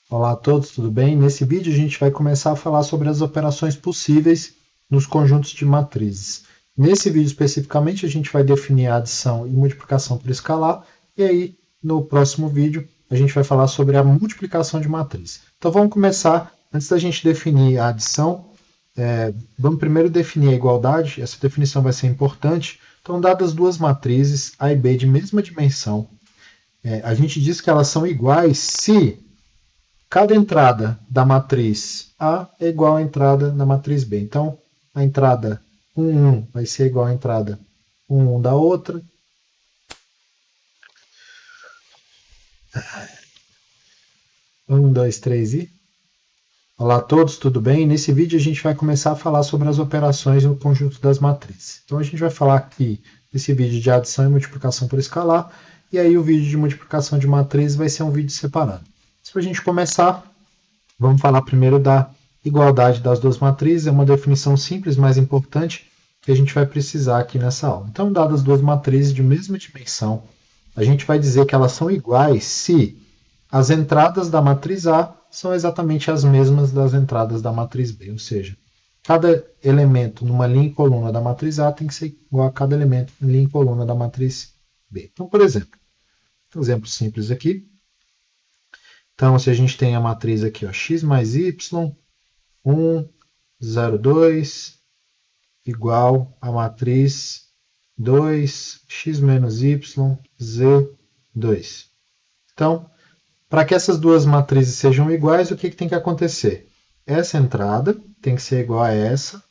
Olá a todos, tudo bem? Nesse vídeo a gente vai começar a falar sobre as operações possíveis nos conjuntos de matrizes. Nesse vídeo especificamente a gente vai definir a adição e multiplicação por escalar, e aí no próximo vídeo a gente vai falar sobre a multiplicação de matriz. Então vamos começar, antes da gente definir a adição, vamos primeiro definir a igualdade. Essa definição vai ser importante. Então, dadas duas matrizes A e B de mesma dimensão, a gente diz que elas são iguais se cada entrada da matriz A é igual à entrada da matriz B. Então, a entrada 1, 1 vai ser igual à entrada 1, 1 da outra. 1, 2, 3 e... Olá a todos, tudo bem? Nesse vídeo a gente vai começar a falar sobre as operações no conjunto das matrizes. Então a gente vai falar aqui nesse vídeo de adição e multiplicação por escalar, e aí o vídeo de multiplicação de matrizes vai ser um vídeo separado. Mas para a gente começar, vamos falar primeiro da igualdade das duas matrizes. É uma definição simples, mas importante, que a gente vai precisar aqui nessa aula. Então, dadas duas matrizes de mesma dimensão, a gente vai dizer que elas são iguais se as entradas da matriz A são exatamente as mesmas das entradas da matriz B, ou seja, cada elemento numa linha e coluna da matriz A tem que ser igual a cada elemento em linha e coluna da matriz B. Então, por exemplo, um exemplo simples aqui. Então, se a gente tem a matriz aqui, ó, x mais y, 1, 0, 2, igual a matriz 2, x menos y, z, 2. Então, para que essas duas matrizes sejam iguais, o que tem que acontecer? Essa entrada tem que ser igual a essa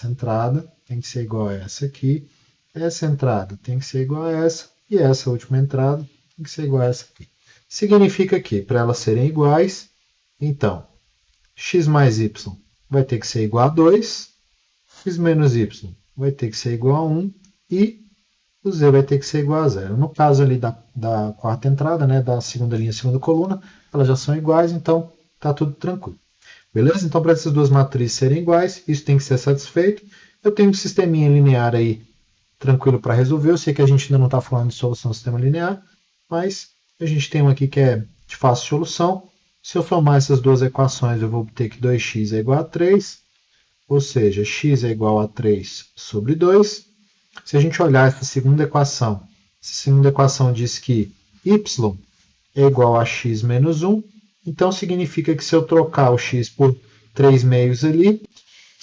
entrada tem que ser igual a essa aqui, essa entrada tem que ser igual a essa, e essa última entrada tem que ser igual a essa aqui. Significa que, para elas serem iguais, então, x mais y vai ter que ser igual a 2, x menos y vai ter que ser igual a 1, e o z vai ter que ser igual a 0. No caso ali da quarta entrada, né, da segunda linha, segunda coluna, elas já são iguais, então está tudo tranquilo. Beleza? Então, para essas duas matrizes serem iguais, isso tem que ser satisfeito. Eu tenho um sisteminha linear aí tranquilo para resolver. Eu sei que a gente ainda não está falando de solução do sistema linear, mas a gente tem um aqui que é de fácil solução. Se eu somar essas duas equações, eu vou obter que 2x é igual a 3, ou seja, x é igual a 3 sobre 2. Se a gente olhar essa segunda equação diz que y é igual a x menos 1, então significa que se eu trocar o x por 3 meios ali,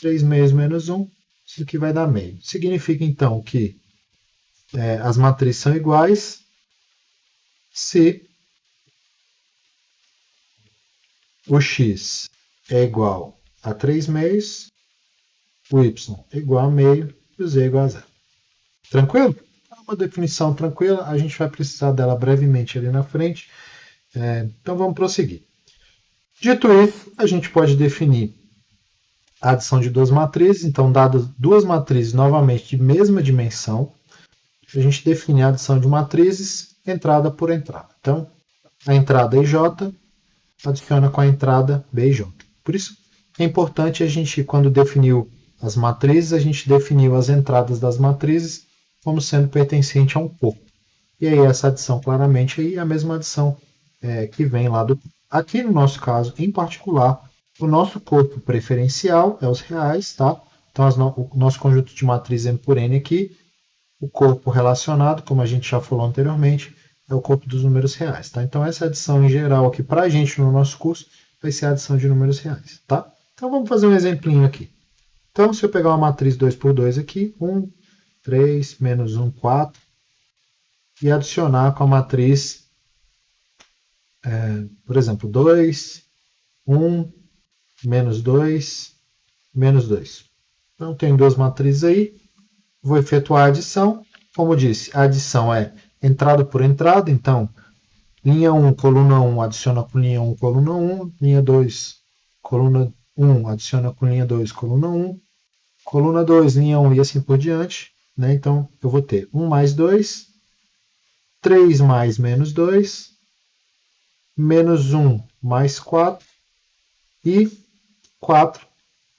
3 meios menos 1, isso aqui vai dar meio. Significa então que as matrizes são iguais se o x é igual a 3 meios, o y é igual a meio e o z é igual a 0. Tranquilo? É uma definição tranquila, a gente vai precisar dela brevemente ali na frente, então vamos prosseguir. Dito isso, a gente pode definir a adição de duas matrizes. Então, dadas duas matrizes novamente de mesma dimensão, a gente define a adição de matrizes entrada por entrada. Então, a entrada IJ adiciona com a entrada BJ. Por isso, é importante a gente, quando definiu as matrizes, a gente definiu as entradas das matrizes como sendo pertencente a um corpo. E aí essa adição claramente aí é a mesma adição que vem lá do... Aqui no nosso caso, em particular, o nosso corpo preferencial é os reais, tá? Então o nosso conjunto de matriz M por N aqui, o corpo relacionado, como a gente já falou anteriormente, é o corpo dos números reais, tá? Então essa adição em geral aqui para a gente no nosso curso vai ser a adição de números reais, tá? Então vamos fazer um exemplinho aqui. Então se eu pegar uma matriz 2 por 2 aqui, 1, 3, menos 1, 4, e adicionar com a matriz, por exemplo, 2, 1, menos 2, menos 2. Então, tem duas matrizes aí. Vou efetuar a adição. Como eu disse, a adição é entrada por entrada. Então, linha 1, coluna 1, adiciona com linha 1, coluna 1. Linha 2, coluna 1, adiciona com linha 2, coluna 1. Coluna 2, linha 1 e assim por diante. Né? Então, eu vou ter 1 mais 2, 3 mais menos 2, menos 1 mais 4 e 4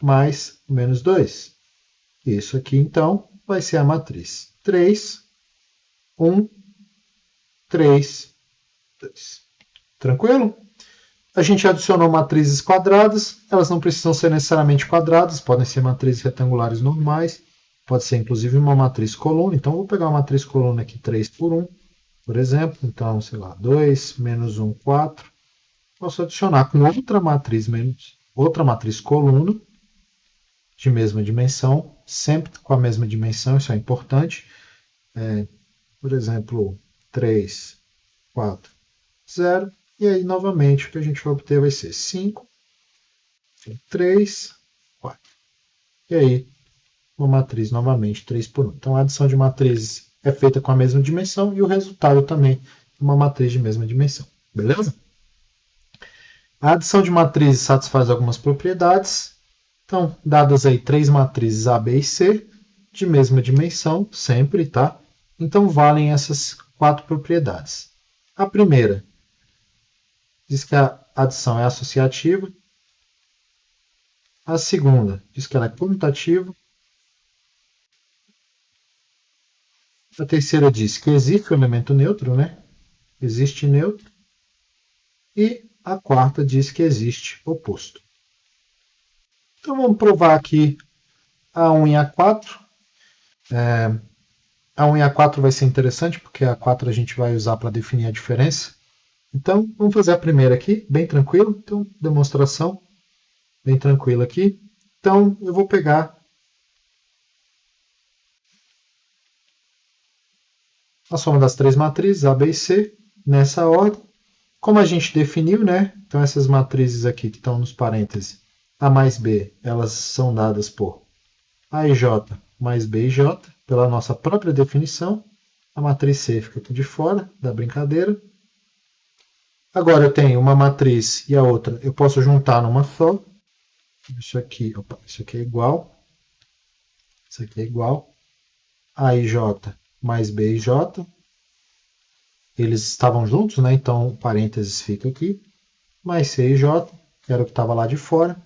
mais menos 2. Isso aqui, então, vai ser a matriz 3, 1, 3, 2. Tranquilo? A gente adicionou matrizes quadradas, elas não precisam ser necessariamente quadradas, podem ser matrizes retangulares normais, pode ser inclusive uma matriz coluna. Então, vou pegar uma matriz coluna aqui 3 por 1, por exemplo. Então, sei lá, 2, menos 1, 4. Posso adicionar com outra matriz coluna de mesma dimensão, sempre com a mesma dimensão, isso é importante. Por exemplo, 3, 4, 0. E aí, novamente, o que a gente vai obter vai ser 5, 3, 4. E aí, uma matriz novamente 3 por 1. Então, a adição de matrizes é feita com a mesma dimensão e o resultado também é uma matriz de mesma dimensão. Beleza? A adição de matrizes satisfaz algumas propriedades. Então, dadas aí 3 matrizes A, B e C, de mesma dimensão, sempre, tá? Então, valem essas 4 propriedades. A primeira diz que a adição é associativa. A segunda diz que ela é comutativa. A terceira diz que existe o elemento neutro, né? Existe neutro. E a quarta diz que existe oposto. Então vamos provar aqui A1 e A4. A1 e A4 vai ser interessante, porque a A4 a gente vai usar para definir a diferença. Então vamos fazer a primeira aqui, bem tranquilo. Então, demonstração bem tranquila aqui. Então eu vou pegar a soma das 3 matrizes, A, B e C, nessa ordem. Como a gente definiu, né? Então essas matrizes aqui que estão nos parênteses, A mais B, elas são dadas por A e J mais B e J, pela nossa própria definição. A matriz C fica aqui de fora da brincadeira. Agora eu tenho uma matriz e a outra eu posso juntar numa só. Isso aqui é igual. Isso aqui é igual. A e J mais B e J. Eles estavam juntos, né? Então o parênteses fica aqui. Mais C e J, que era o que estava lá de fora.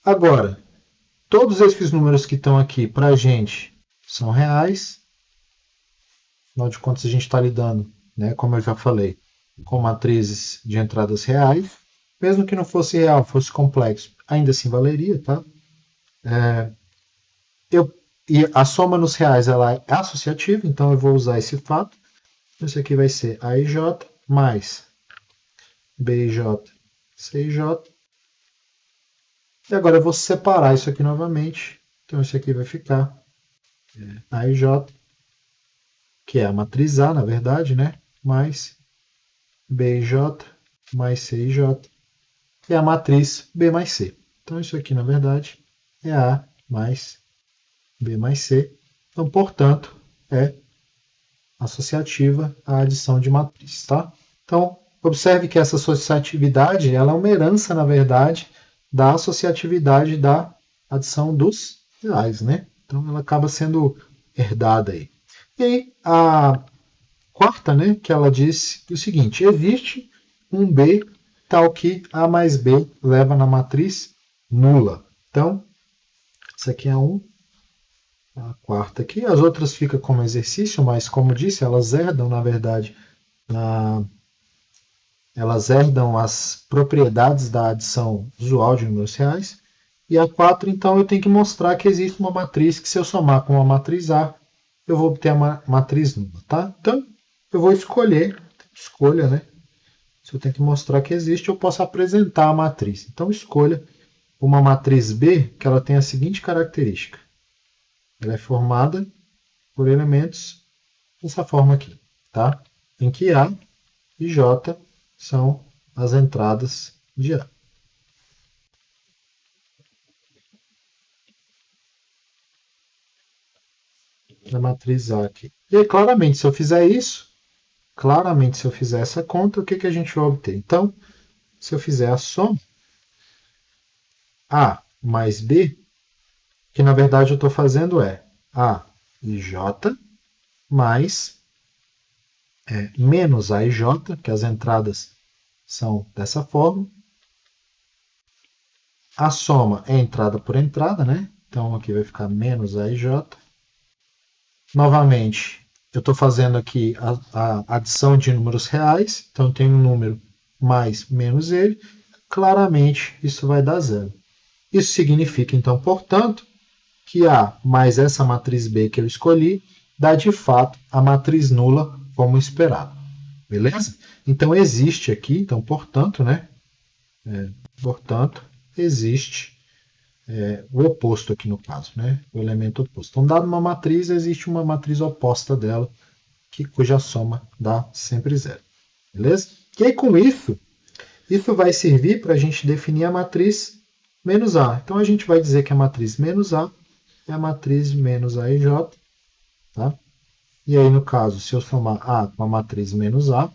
Agora, todos esses números que estão aqui para a gente são reais. Afinal de contas, a gente está lidando, né, como eu já falei, com matrizes de entradas reais. Mesmo que não fosse real, fosse complexo, ainda assim valeria, tá? E a soma nos reais ela é associativa, então eu vou usar esse fato. Isso aqui vai ser A e J mais B e J, C e J. E agora eu vou separar isso aqui novamente. Então isso aqui vai ficar A e J, que é a matriz A, na verdade, né? Mais B e J, mais C e J, que é a matriz B mais C. Então isso aqui, na verdade, é A mais B mais C. Então, portanto, é associativa à adição de matriz, tá? Então, observe que essa associatividade ela é uma herança, na verdade, da associatividade da adição dos reais, né? Então, ela acaba sendo herdada aí. E aí, a quarta, né, que ela diz o seguinte: existe um B tal que A mais B leva na matriz nula. Então, isso aqui é a quarta aqui. As outras ficam como exercício, mas como disse, elas herdam, na verdade, elas herdam as propriedades da adição usual de números reais. E a 4, então, eu tenho que mostrar que existe uma matriz que, se eu somar com a matriz A, eu vou obter a matriz nula, tá? Então, eu vou escolha, né? Se eu tenho que mostrar que existe, eu posso apresentar a matriz. Então, escolha uma matriz B que ela tem a seguinte característica. Ela é formada por elementos dessa forma aqui, tá? Em que A e J são as entradas de A. Da matriz A aqui. E aí, claramente, se eu fizer isso, se eu fizer essa conta, o que a gente vai obter? Então, se eu fizer a soma, A mais B, que na verdade eu estou fazendo é A e J mais menos A e J, que as entradas são dessa forma. A soma é entrada por entrada, né? Então aqui vai ficar menos A e J. Novamente, eu estou fazendo aqui a adição de números reais. Então eu tenho um número mais menos ele, claramente isso vai dar zero. Isso significa, então, portanto, que A mais essa matriz B que eu escolhi dá de fato a matriz nula como esperado. Beleza? Então existe aqui, então, portanto, né? Portanto, existe o oposto aqui no caso, né? O elemento oposto. Então, dado uma matriz, existe uma matriz oposta dela, cuja soma dá sempre zero. Beleza? E aí, com isso vai servir para a gente definir a matriz menos A. Então, a gente vai dizer que a matriz menos A é a matriz menos AIJ. Tá? E aí, no caso, se eu somar A com a matriz menos A,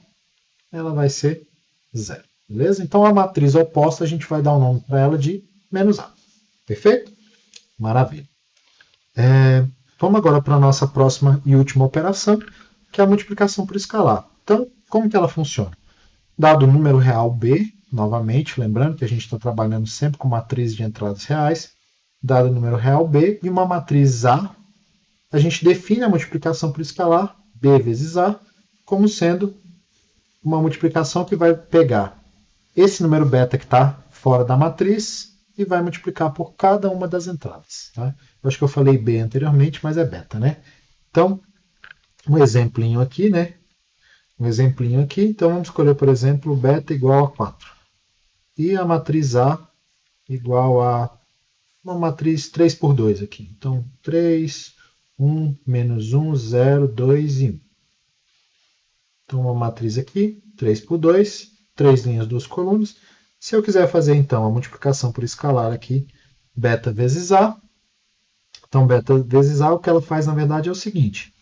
ela vai ser zero. Beleza? Então, a matriz oposta, a gente vai dar o nome para ela de menos A. Perfeito? Maravilha. Vamos agora para a nossa próxima e última operação, que é a multiplicação por escalar. Então, como que ela funciona? Dado o número real B, novamente, lembrando que a gente está trabalhando sempre com matriz de entradas reais, dado o número real B e uma matriz A, a gente define a multiplicação por escalar, B vezes A, como sendo uma multiplicação que vai pegar esse número beta que está fora da matriz e vai multiplicar por cada uma das entradas. Tá? Eu acho que eu falei B anteriormente, mas é beta, né? Então, um exemplinho aqui, né? Então vamos escolher, por exemplo, beta igual a 4. E a matriz A igual a uma matriz 3 por 2 aqui. Então, 3, 1, menos 1, 0, 2 e 1. Então, uma matriz aqui, 3 por 2, 3 linhas, 2 colunas. Se eu quiser fazer, então, a multiplicação por escalar aqui, beta vezes A. Então, beta vezes A, o que ela faz, na verdade, é o seguinte.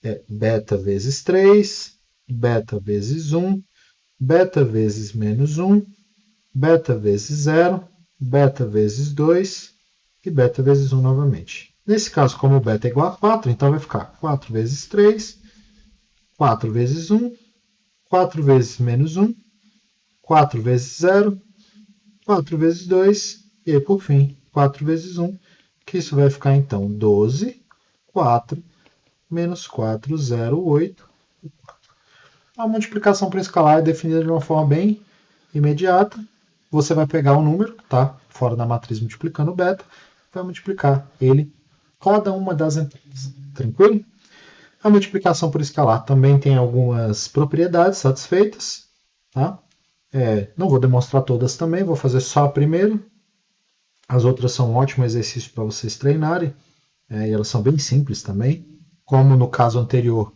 É beta vezes 3, beta vezes 1, beta vezes menos 1, beta vezes 0, beta vezes 2 e beta vezes 1 novamente. Nesse caso, como beta é igual a 4, então vai ficar 4 vezes 3, 4 vezes 1, 4 vezes menos 1, 4 vezes 0, 4 vezes 2, e aí, por fim, 4 vezes 1, que isso vai ficar, então, 12, 4, menos 4, 0, 8. A multiplicação por escalar é definida de uma forma bem imediata. Você vai pegar o número, tá? Fora da matriz multiplicando o beta, vai multiplicar ele, cada uma das entradas. Tranquilo? A multiplicação por escalar também tem algumas propriedades satisfeitas. Tá? Não vou demonstrar todas também, vou fazer só a primeira. As outras são um ótimo exercício para vocês treinarem. E elas são bem simples também. Como no caso anterior,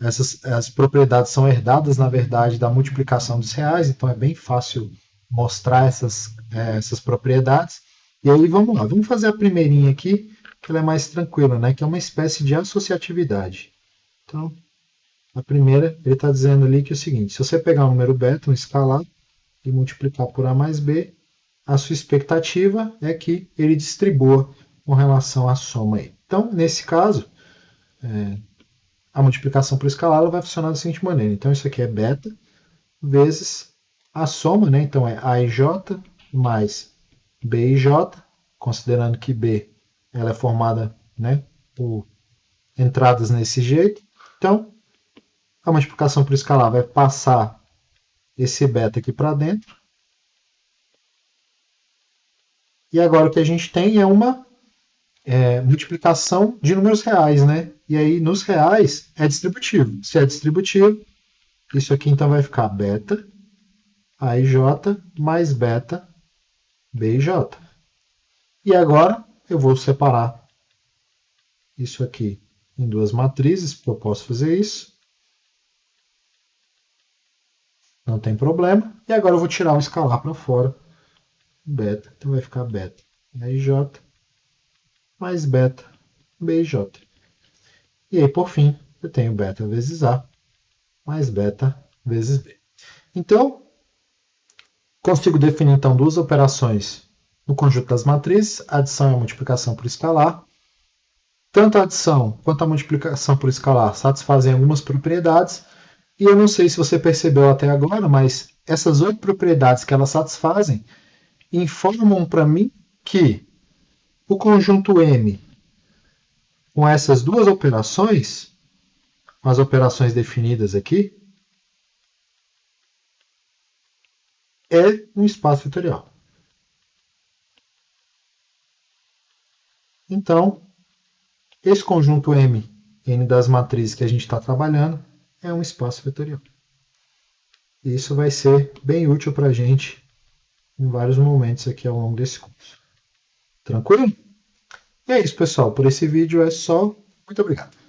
as propriedades são herdadas, na verdade, da multiplicação dos reais, então é bem fácil mostrar essas propriedades. E aí vamos lá, vamos fazer a primeirinha aqui, que ela é mais tranquila, né? Que é uma espécie de associatividade. Então, a primeira, ele está dizendo ali que é o seguinte, se você pegar um número beta, um escalar, e multiplicar por A mais B, a sua expectativa é que ele distribua com relação à soma aí. Então, nesse caso, a multiplicação por escalar ela vai funcionar da seguinte maneira. Então, isso aqui é beta vezes a soma, né? Então, é A e J mais B e J, considerando que B ela é formada, né, por entradas nesse jeito. Então, a multiplicação por escalar vai passar esse beta aqui para dentro. E agora o que a gente tem é uma multiplicação de números reais, né? E aí, nos reais, é distributivo. Se é distributivo, isso aqui então vai ficar beta AIJ mais beta BIJ. E agora eu vou separar isso aqui em duas matrizes, porque eu posso fazer isso. Não tem problema. E agora eu vou tirar o escalar para fora. Beta, então vai ficar beta AIJ mais beta BIJ. E aí, por fim, eu tenho beta vezes A mais beta vezes B. Então, consigo definir então duas operações no conjunto das matrizes, adição e multiplicação por escalar. Tanto a adição quanto a multiplicação por escalar satisfazem algumas propriedades, e eu não sei se você percebeu até agora, mas essas 8 propriedades que elas satisfazem informam para mim que o conjunto M, com essas duas operações, as operações definidas aqui, é um espaço vetorial. Então, esse conjunto M, N das matrizes que a gente está trabalhando, é um espaço vetorial. E isso vai ser bem útil para a gente em vários momentos aqui ao longo desse curso. Tranquilo? E é isso, pessoal. Por esse vídeo é só. Muito obrigado.